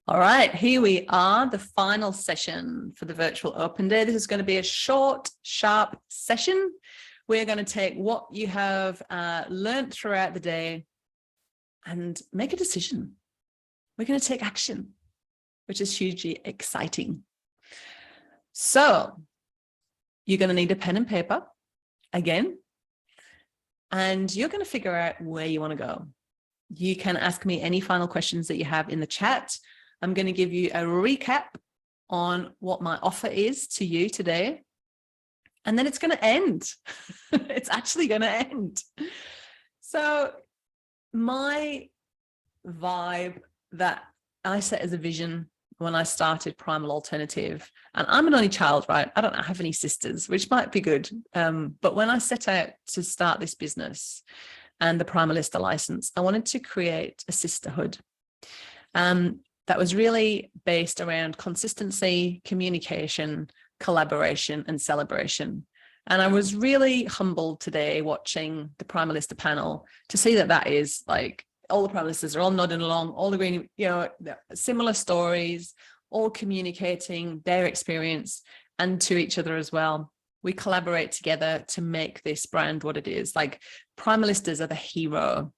All right, here we are, the final session for the virtual open day. This is going to be a short, sharp session. We're going to take what you have learned throughout the day and make a decision. We're going to take action, which is hugely exciting. So you're going to need a pen and paper again, and you're going to figure out where you want to go. You can ask me any final questions that you have in the chat. I'm going to give you a recap on what my offer is to you today. And then it's going to end. It's actually going to end. So my vibe that I set as a vision when I started Primal Alternative, and I'm an only child, right? I don't have any sisters, which might be good. But when I set out to start this business and the Primalista license, I wanted to create a sisterhood. That was really based around consistency, communication, collaboration, and celebration. And I was really humbled today watching the Primalista panel to see that that is like all the Primalistas are all nodding along, all agreeing, similar stories, all communicating their experience and to each other as well. We collaborate together to make this brand what it is. Like Primalistas are the hero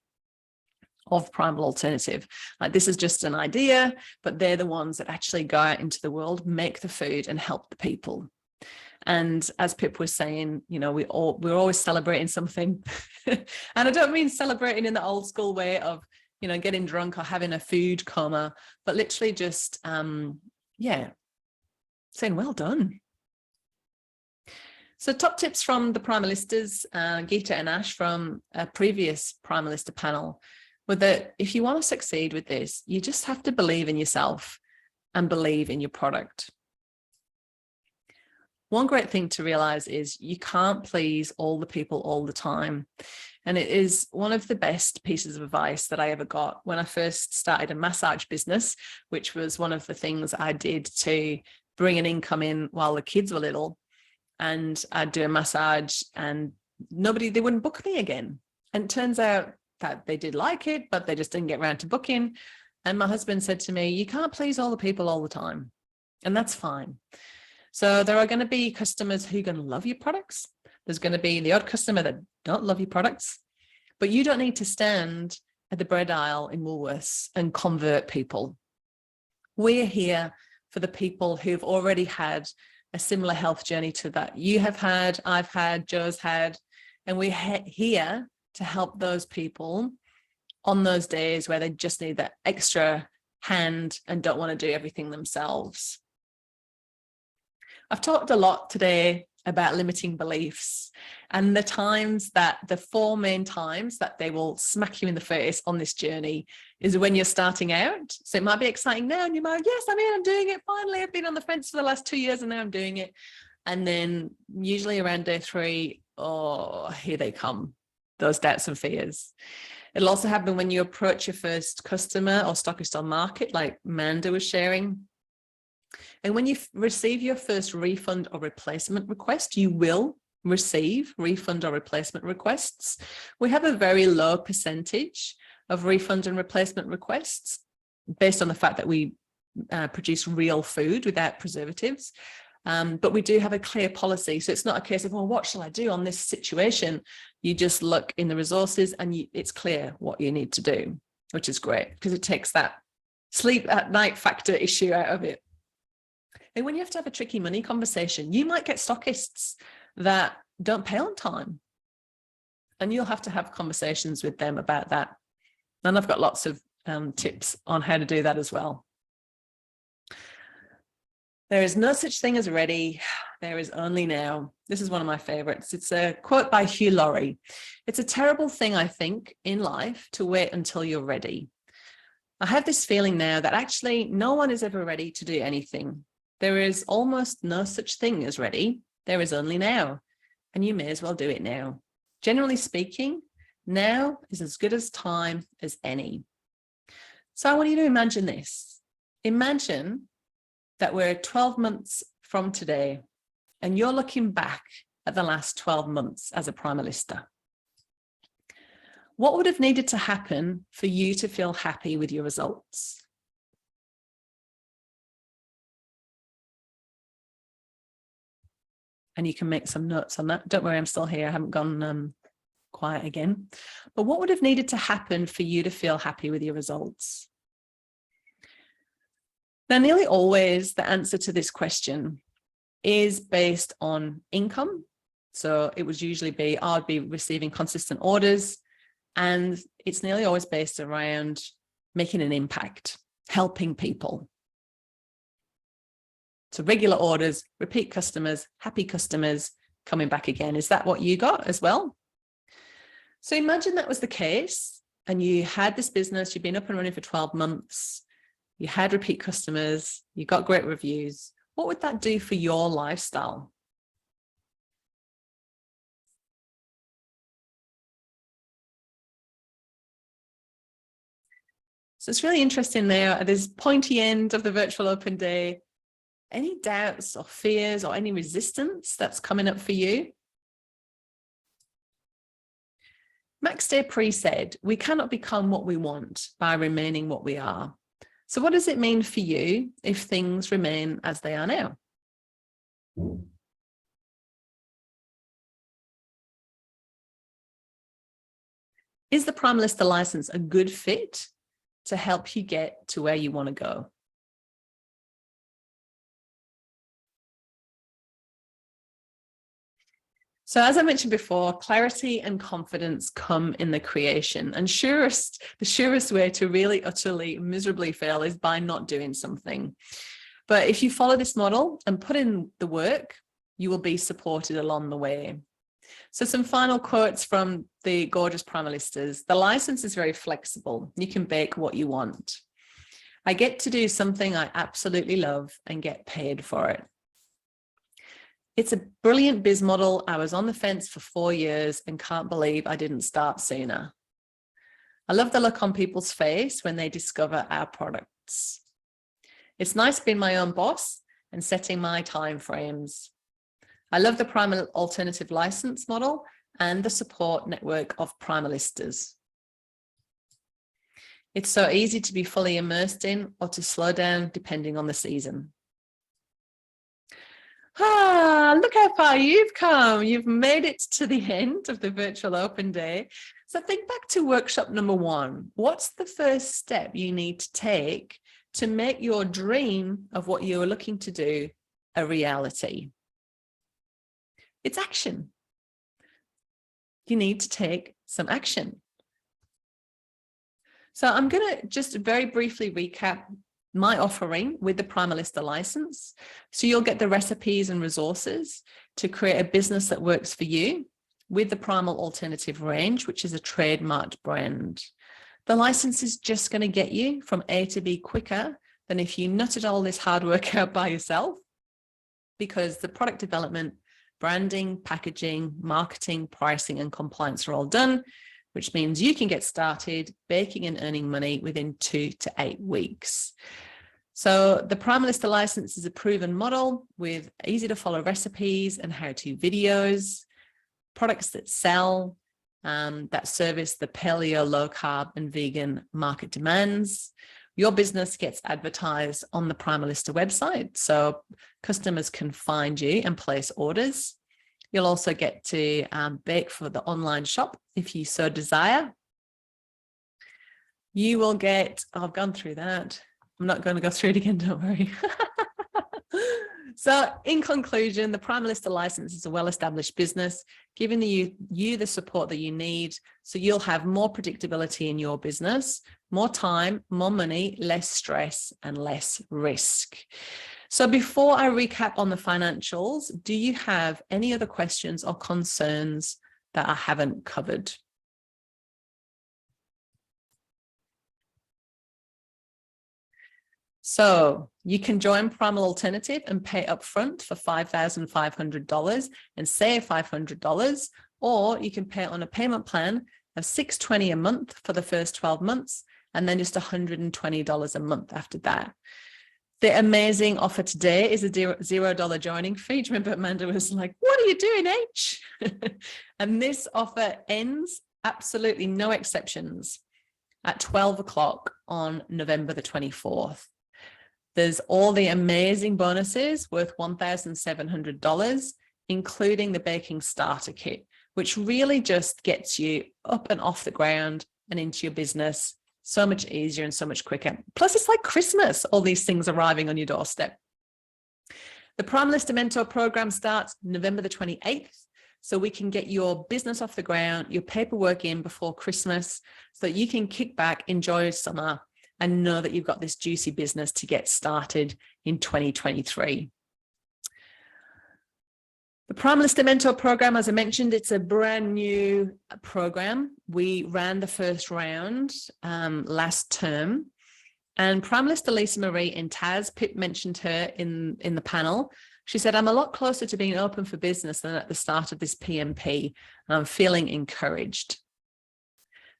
of Primal Alternative. Like this is just an idea, but they're the ones that actually go out into the world, make the food and help the people. And as Pip was saying, we're always celebrating something. And I don't mean celebrating in the old school way of, getting drunk or having a food coma, but literally just, saying, well done. So top tips from the Primalistas, Geeta and Ash from a previous Primalista panel, were that if you want to succeed with this, you just have to believe in yourself and believe in your product. One great thing to realize is you can't please all the people all the time. And it is one of the best pieces of advice that I ever got when I first started a massage business, which was one of the things I did to bring an income in while the kids were little. And I'd do a massage and they wouldn't book me again. And it turns out that they did like it, but they just didn't get around to booking. And my husband said to me, you can't please all the people all the time. And that's fine. So there are going to be customers who are going to love your products. There's going to be the odd customer that don't love your products, but you don't need to stand at the bread aisle in Woolworths and convert people. We're here for the people who've already had a similar health journey to that you have had, I've had, Joe's had, and we're here to help those people on those days where they just need that extra hand and don't want to do everything themselves. I've talked a lot today about limiting beliefs and the four main times that they will smack you in the face on this journey is when you're starting out. So it might be exciting now and you might, yes, I'm doing it. Finally, I've been on the fence for the last 2 years and now I'm doing it. And then usually around day 3, here they come. Those doubts and fears. It'll also happen when you approach your first customer or stockist on market, like Manda was sharing. And when you receive your first refund or replacement request, you will receive refund or replacement requests. We have a very low percentage of refund and replacement requests based on the fact that we produce real food without preservatives. But we do have a clear policy. So it's not a case of, well, what shall I do on this situation? You just look in the resources and it's clear what you need to do, which is great because it takes that sleep at night factor issue out of it. And when you have to have a tricky money conversation, you might get stockists that don't pay on time. And you'll have to have conversations with them about that. And I've got lots of tips on how to do that as well. There is no such thing as ready. There is only now. This is one of my favorites. It's a quote by Hugh Laurie. It's a terrible thing, I think, in life to wait until you're ready. I have this feeling now that actually no one is ever ready to do anything. There is almost no such thing as ready. There is only now. And you may as well do it now. Generally speaking, now is as good as time as any. So I want you to imagine this. Imagine that we're 12 months from today and you're looking back at the last 12 months as a Primalista. What would have needed to happen for you to feel happy with your results? And you can make some notes on that. Don't worry, I'm still here. I haven't gone quiet again. But what would have needed to happen for you to feel happy with your results? Now, nearly always the answer to this question is based on income. So it would usually be, I'd be receiving consistent orders, and it's nearly always based around making an impact, helping people. So regular orders, repeat customers, happy customers coming back again. Is that what you got as well? So imagine that was the case and you had this business, you've been up and running for 12 months, you had repeat customers, you got great reviews. What would that do for your lifestyle? So it's really interesting there at this pointy end of the virtual open day. Any doubts or fears or any resistance that's coming up for you? Max Day Pre said, we cannot become what we want by remaining what we are. So what does it mean for you if things remain as they are now? Is the Primalista license a good fit to help you get to where you want to go? So as I mentioned before, clarity and confidence come in the creation. And the surest way to really utterly miserably fail is by not doing something. But if you follow this model and put in the work, you will be supported along the way. So some final quotes from the gorgeous Primalistas. The license is very flexible. You can bake what you want. I get to do something I absolutely love and get paid for it. It's a brilliant biz model. I was on the fence for 4 years and can't believe I didn't start sooner. I love the look on people's face when they discover our products. It's nice being my own boss and setting my time frames. I love the Primal Alternative license model and the support network of Primalistas. It's so easy to be fully immersed in or to slow down depending on the season. Look how far you've come. You've made it to the end of the virtual open day. So think back to workshop number 1. What's the first step you need to take to make your dream of what you're looking to do a reality? It's action. You need to take some action. So I'm going to just very briefly recap my offering with the Primalista license. So you'll get the recipes and resources to create a business that works for you with the Primal Alternative range, which is a trademarked brand. The license is just going to get you from A to B quicker than if you nutted all this hard work out by yourself, because the product development, branding, packaging, marketing, pricing, and compliance are all done, which means you can get started baking and earning money within 2 to 8 weeks. So the Primalista license is a proven model with easy to follow recipes and how-to videos, products that sell, that service the paleo, low carb and vegan market demands. Your business gets advertised on the Primalista website, so customers can find you and place orders. You'll also get to bake for the online shop if you so desire. You will get, I've gone through that. I'm not going to go through it again, don't worry. So in conclusion, the Primalista license is a well-established business, giving you the support that you need, so you'll have more predictability in your business, more time, more money, less stress, and less risk. So before I recap on the financials, do you have any other questions or concerns that I haven't covered? So you can join Primal Alternative and pay upfront for $5,500 and save $500, or you can pay on a payment plan of $620 a month for the first 12 months, and then just $120 a month after that. The amazing offer today is a $0 joining fee. Do you remember Amanda was like, what are you doing, H? And this offer ends, absolutely no exceptions, at 12 o'clock on November the 24th. There's all the amazing bonuses worth $1,700, including the baking starter kit, which really just gets you up and off the ground and into your business so much easier and so much quicker. Plus, it's like Christmas, all these things arriving on your doorstep. The Prime Lister Mentor program starts November the 28th. So we can get your business off the ground, your paperwork in before Christmas, so that you can kick back, enjoy summer, and know that you've got this juicy business to get started in 2023. The Prime Lister Mentor program, as I mentioned, it's a brand new program. We ran the first round last term. And Prime Lister Lisa Marie and Taz, Pip mentioned her in the panel. She said, I'm a lot closer to being open for business than at the start of this PMP, and I'm feeling encouraged.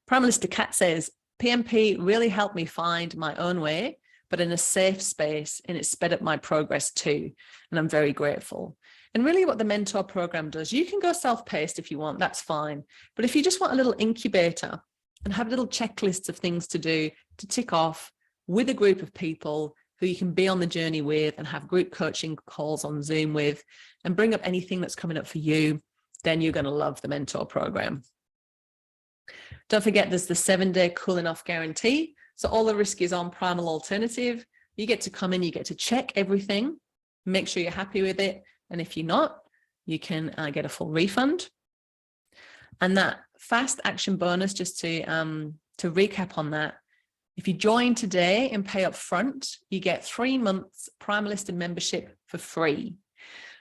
Prime Lister Cat says, PMP really helped me find my own way, but in a safe space, and it sped up my progress too. And I'm very grateful. And really what the mentor program does, you can go self-paced if you want, that's fine. But if you just want a little incubator and have little checklists of things to do, to tick off with a group of people who you can be on the journey with and have group coaching calls on Zoom with and bring up anything that's coming up for you, then you're going to love the mentor program. Don't forget, there's the 7-day cooling off guarantee. So all the risk is on Primal Alternative. You get to come in, you get to check everything, make sure you're happy with it. And if you're not, you can get a full refund. And that fast action bonus, just to recap on that, if you join today and pay up front, you get 3 months Prime Lister membership for free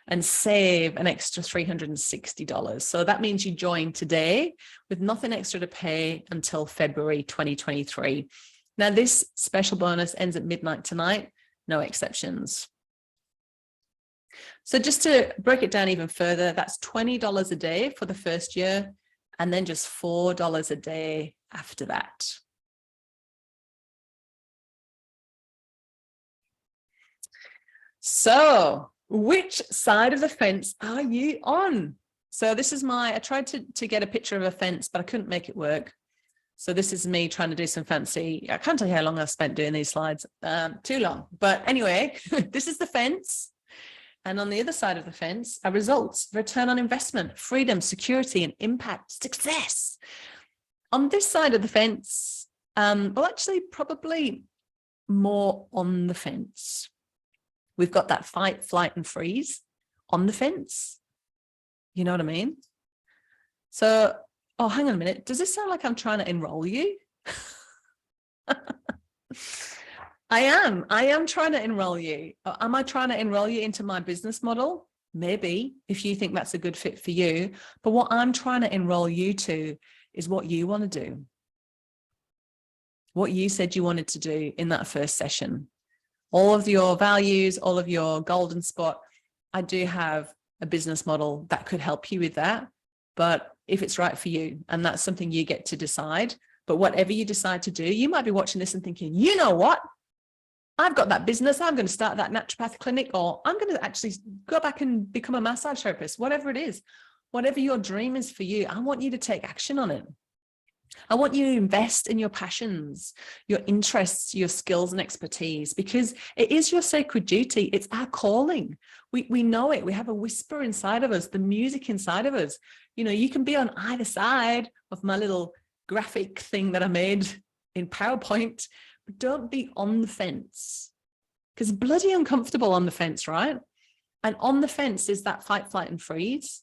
and save an extra $360. So that means you join today with nothing extra to pay until February 2023. Now, this special bonus ends at midnight tonight, no exceptions. So just to break it down even further, that's $20 a day for the first year, and then just $4 a day after that. So which side of the fence are you on? So this is I tried to get a picture of a fence, but I couldn't make it work. So this is me trying to do some fancy, I can't tell you how long I've spent doing these slides, too long. But anyway, this is the fence. And on the other side of the fence are results, return on investment, freedom, security, and impact, success. On this side of the fence, well, actually probably more on the fence. We've got that fight, flight, and freeze on the fence. You know what I mean? So, oh, hang on a minute. Does this sound like I'm trying to enroll you? I am trying to enroll you. Am I trying to enroll you into my business model? Maybe, if you think that's a good fit for you. But what I'm trying to enroll you to is what you want to do. What you said you wanted to do in that first session. All of your values, all of your golden spot. I do have a business model that could help you with that. But if it's right for you, and that's something you get to decide. But whatever you decide to do, you might be watching this and thinking, you know what? I've got that business. I'm going to start that naturopath clinic, or I'm going to actually go back and become a massage therapist, whatever it is, whatever your dream is for you. I want you to take action on it. I want you to invest in your passions, your interests, your skills and expertise, because it is your sacred duty. It's our calling. We know it. We have a whisper inside of us, the music inside of us. You know, you can be on either side of my little graphic thing that I made in PowerPoint, but don't be on the fence, because bloody uncomfortable on the fence, right? And on the fence is that fight, flight, and freeze.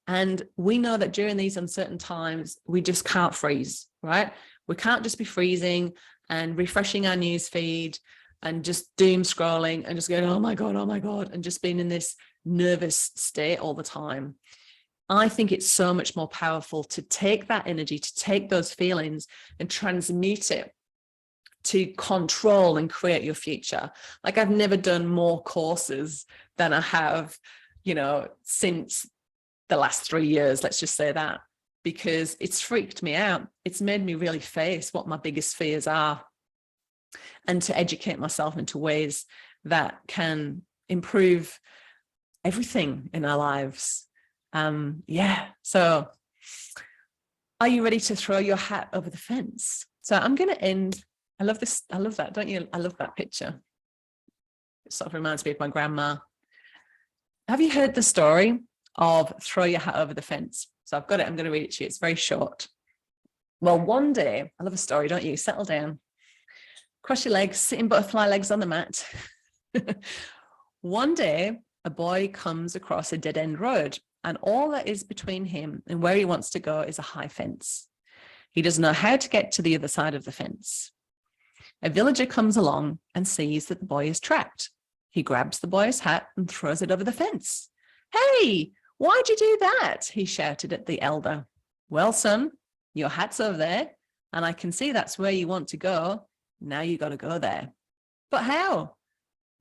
And we know that during these uncertain times, we just can't freeze, right? We can't just be freezing and refreshing our news feed and just doom scrolling and just going, oh my God, and just being in this nervous state all the time. I think it's so much more powerful to take that energy, to take those feelings and transmute it to control and create your future. Like, I've never done more courses than I have, you know, since the last 3 years, let's just say that, because it's freaked me out. It's made me really face what my biggest fears are and to educate myself into ways that can improve everything in our lives. So are you ready to throw your hat over the fence? So I'm going to end. I love this. I love that. Don't you? I love that picture. It sort of reminds me of my grandma. Have you heard the story of throw your hat over the fence. So I've got it. I'm going to read it to you. It's very short. Well, one day, I love a story, don't you? Settle down, cross your legs, sit in butterfly legs on the mat. One day, a boy comes across a dead-end road, and all that is between him and where he wants to go is a high fence. He doesn't know how to get to the other side of the fence. A villager comes along and sees that the boy is trapped. He grabs the boy's hat and throws it over the fence. "Hey, why'd you do that?" he shouted at the elder. "Well, son, your hat's over there, and I can see that's where you want to go. Now you got to go there." "But how?"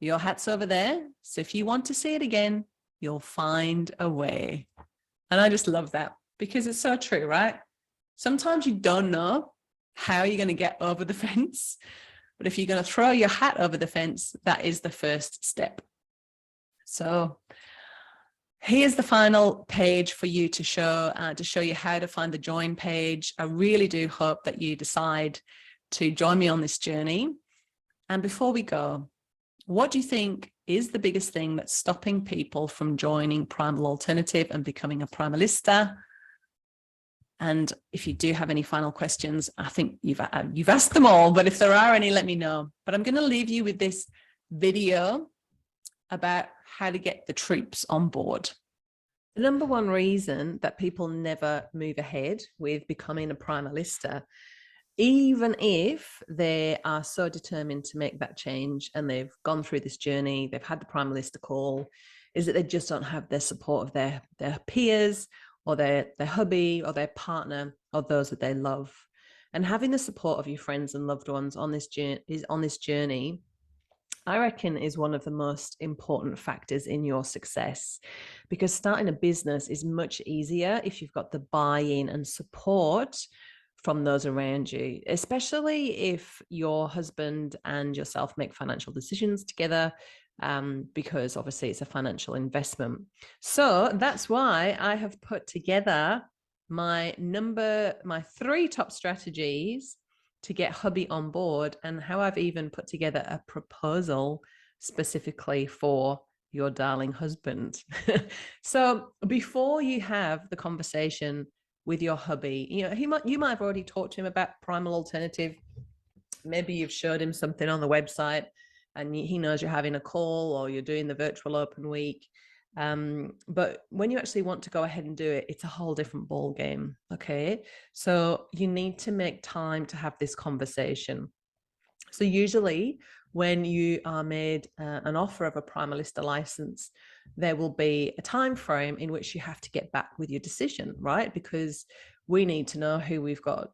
"Your hat's over there, so if you want to see it again, you'll find a way." And I just love that because it's so true, right? Sometimes you don't know how you're going to get over the fence, but if you're going to throw your hat over the fence, that is the first step. So here's the final page for you to show you how to find the join page. I really do hope that you decide to join me on this journey. And before we go, what do you think is the biggest thing that's stopping people from joining Primal Alternative and becoming a Primalista? And if you do have any final questions, I think you've asked them all, but if there are any, let me know. But I'm going to leave you with this video about how to get the troops on board. The number one reason that people never move ahead with becoming a Primalista, even if they are so determined to make that change and they've gone through this journey, they've had the Primalista call, is that they just don't have the support of their peers or their hubby or their partner or those that they love. And having the support of your friends and loved ones on this journey, I reckon, is one of the most important factors in your success, because starting a business is much easier if you've got the buy-in and support from those around you, especially if your husband and yourself make financial decisions together, because obviously it's a financial investment. So that's why I have put together my 3 top strategies to get hubby on board, and how I've even put together a proposal specifically for your darling husband. So before you have the conversation with your hubby, you might have already talked to him about Primal Alternative. Maybe you've showed him something on the website and he knows you're having a call or you're doing the virtual open week. But when you actually want to go ahead and do it, it's a whole different ball game. Okay. So you need to make time to have this conversation. So usually when you are made an offer of a Primalista license, there will be a time frame in which you have to get back with your decision, right? Because we need to know who we've got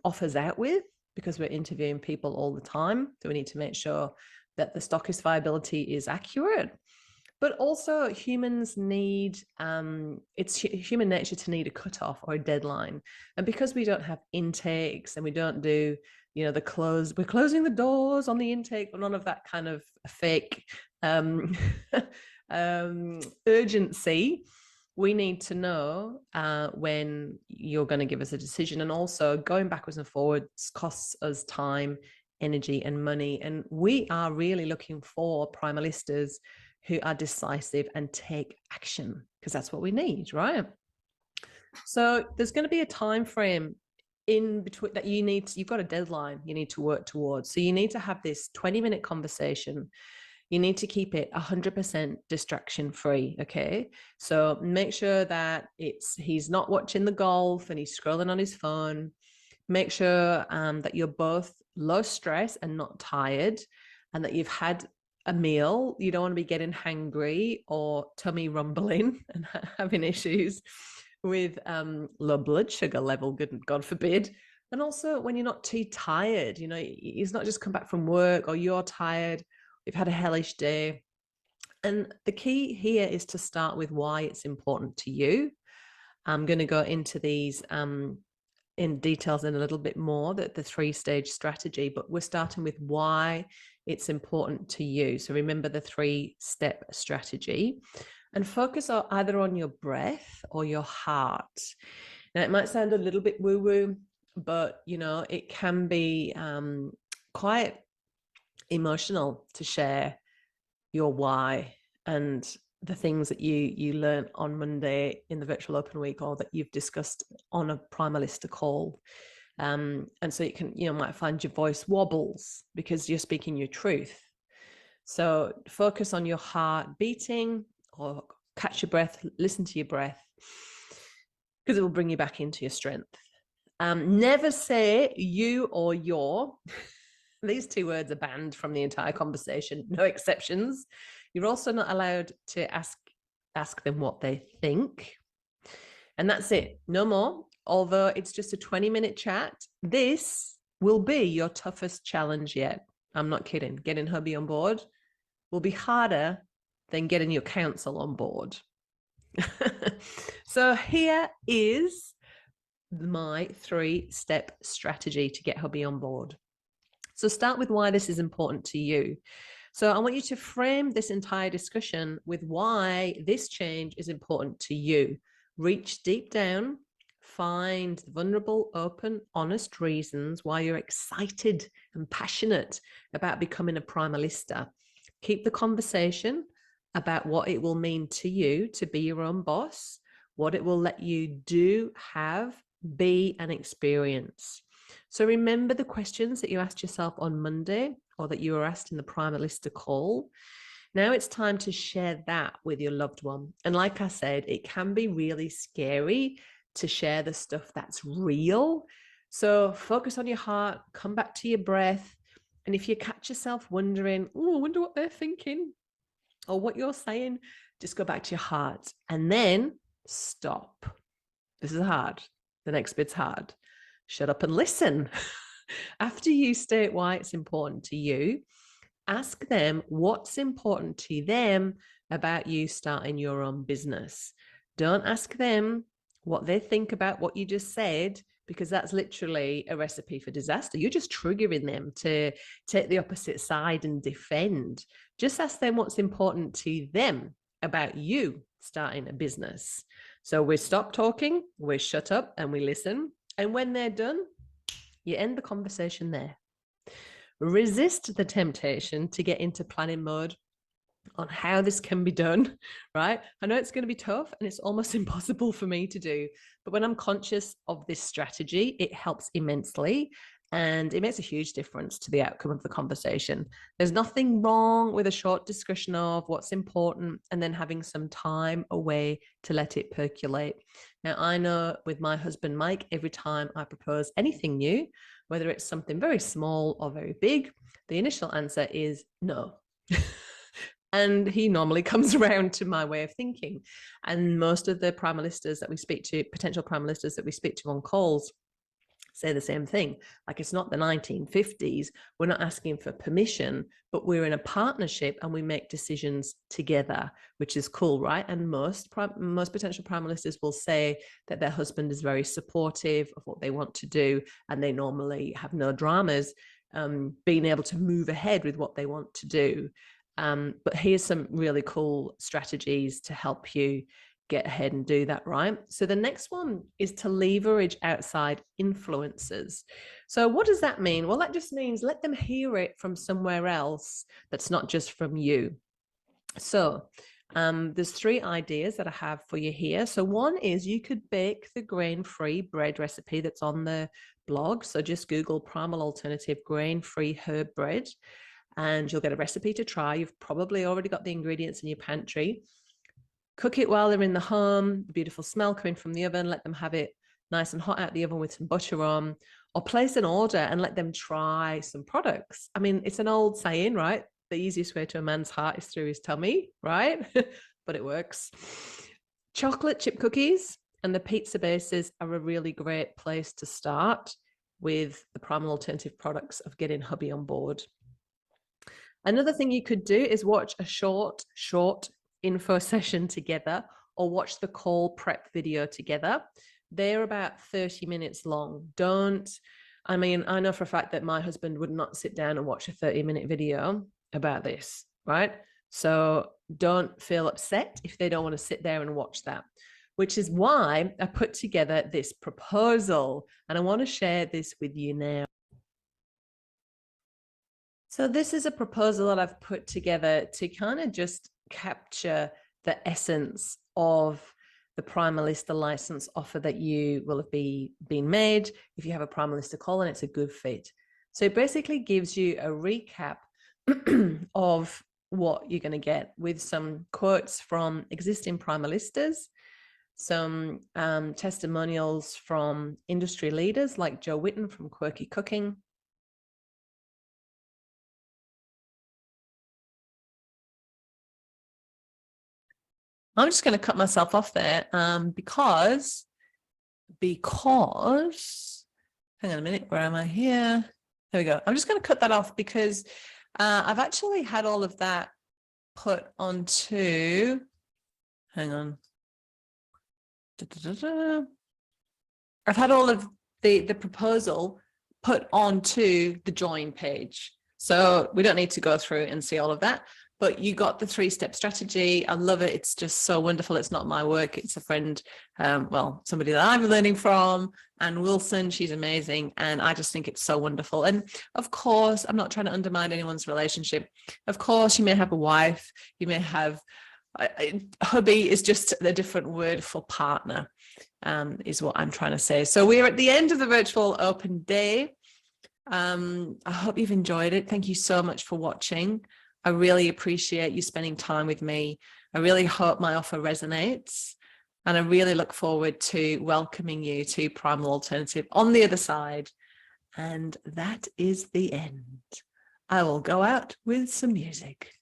offers out with, because we're interviewing people all the time. So we need to make sure that the stockist viability is accurate. But also humans need, it's human nature to need a cutoff or a deadline. And because we don't have intakes and we don't do, we're closing the doors on the intake, but none of that kind of fake urgency. We need to know when you're going to give us a decision. And also going backwards and forwards costs us time, energy, and money. And we are really looking for Primalistas who are decisive and take action, because that's what we need, right? So there's going to be a time frame in between that you've got a deadline you need to work towards. So you need to have this 20-minute conversation. You need to keep it 100% distraction free. Okay. So make sure that he's not watching the golf and he's scrolling on his phone. Make sure that you're both low stress and not tired, and that you've had a meal. You don't want to be getting hangry or tummy rumbling and having issues with low blood sugar level, God forbid. And also when you're not too tired, he's not just come back from work or you're tired, you've had a hellish day. And the key here is to start with why it's important to you. I'm going to go into these in details in a little bit more, the 3-stage strategy, but we're starting with why it's important to you. So remember the 3-step strategy, and focus either on your breath or your heart. Now, it might sound a little bit woo-woo, but it can be quite emotional to share your why. And the things that you learn on Monday in the virtual open week, or that you've discussed on a Primalista call. And so you might find your voice wobbles because you're speaking your truth. So focus on your heart beating, or catch your breath, listen to your breath, because it will bring you back into your strength. Never say you or your. These two words are banned from the entire conversation, no exceptions. You're also not allowed to ask them what they think. And that's it, no more. Although it's just a 20-minute chat, this will be your toughest challenge yet. I'm not kidding. Getting hubby on board will be harder than getting your counsel on board. So here is my 3-step strategy to get hubby on board. So start with why this is important to you. So I want you to frame this entire discussion with why this change is important to you. Reach deep down, find vulnerable, open, honest reasons why you're excited and passionate about becoming a Primalista. Keep the conversation about what it will mean to you to be your own boss, what it will let you do, have, be, and experience. So remember the questions that you asked yourself on Monday, or that you were asked in the Primalista call. Now it's time to share that with your loved one. And like I said, it can be really scary to share the stuff that's real. So focus on your heart, come back to your breath. And if you catch yourself wondering, oh, I wonder what they're thinking or what you're saying, just go back to your heart and then stop. This is hard. The next bit's hard. Shut up and listen. After you state why it's important to you, ask them what's important to them about you starting your own business. Don't ask them what they think about what you just said, because that's literally a recipe for disaster. You're just triggering them to take the opposite side and defend. Just ask them what's important to them about you starting a business. So we stop talking, we shut up, and we listen. And when they're done, you end the conversation there. Resist the temptation to get into planning mode on how this can be done, right? I know it's going to be tough and it's almost impossible for me to do, but when I'm conscious of this strategy, it helps immensely. And it makes a huge difference to the outcome of the conversation. There's nothing wrong with a short discussion of what's important and then having some time away to let it percolate. Now, I know with my husband, Mike, every time I propose anything new, whether it's something very small or very big, the initial answer is no. And he normally comes around to my way of thinking. And most of the Primalistas that we speak to, potential Primalistas that we speak to on calls, say the same thing. Like, it's not the 1950s. We're not asking for permission, but we're in a partnership and we make decisions together, which is cool, right? And most potential Primalistas will say that their husband is very supportive of what they want to do, and they normally have no dramas being able to move ahead with what they want to do. But here's some really cool strategies to help you get ahead and do that, right? So the next one is to leverage outside influences. So what does that mean? Well, that just means let them hear it from somewhere else that's not just from you. So there's 3 ideas that I have for you here. So one is you could bake the grain-free bread recipe that's on the blog. So just Google Primal Alternative Grain-Free Herb Bread, and you'll get a recipe to try. You've probably already got the ingredients in your pantry. Cook it while they're in the home, the beautiful smell coming from the oven. Let them have it nice and hot out the oven with some butter on, or place an order and let them try some products. I mean, it's an old saying, right? The easiest way to a man's heart is through his tummy, right? But it works. Chocolate chip cookies and the pizza bases are a really great place to start with the Primal Alternative products of getting hubby on board. Another thing you could do is watch a short info session together, or watch the call prep video together. They're about 30 minutes long. I know for a fact that my husband would not sit down and watch a 30-minute video about this, right? So don't feel upset if they don't want to sit there and watch that, which is why I put together this proposal, and I want to share this with you now. So this is a proposal that I've put together to kind of just capture the essence of the Primalista license offer that you will have been made. If you have a Primalista call-in, it's a good fit. So it basically gives you a recap of what you're going to get with some quotes from existing Primalistas, some testimonials from industry leaders like Joe Witten from Quirky Cooking. I'm just going to cut myself off there because hang on a minute, where am I here? There we go. I'm just going to cut that off because I've actually had all of that put onto, hang on. I've had all of the proposal put onto the join page. So we don't need to go through and see all of that, but you got the 3-step strategy. I love it. It's just so wonderful. It's not my work. It's a friend, somebody that I'm learning from, Anne Wilson. She's amazing. And I just think it's so wonderful. And of course, I'm not trying to undermine anyone's relationship. Of course, you may have a wife, you may have, hubby is just a different word for partner, is what I'm trying to say. So we're at the end of the virtual open day. I hope you've enjoyed it. Thank you so much for watching. I really appreciate you spending time with me. I really hope my offer resonates. And I really look forward to welcoming you to Primal Alternative on the other side. And that is the end. I will go out with some music.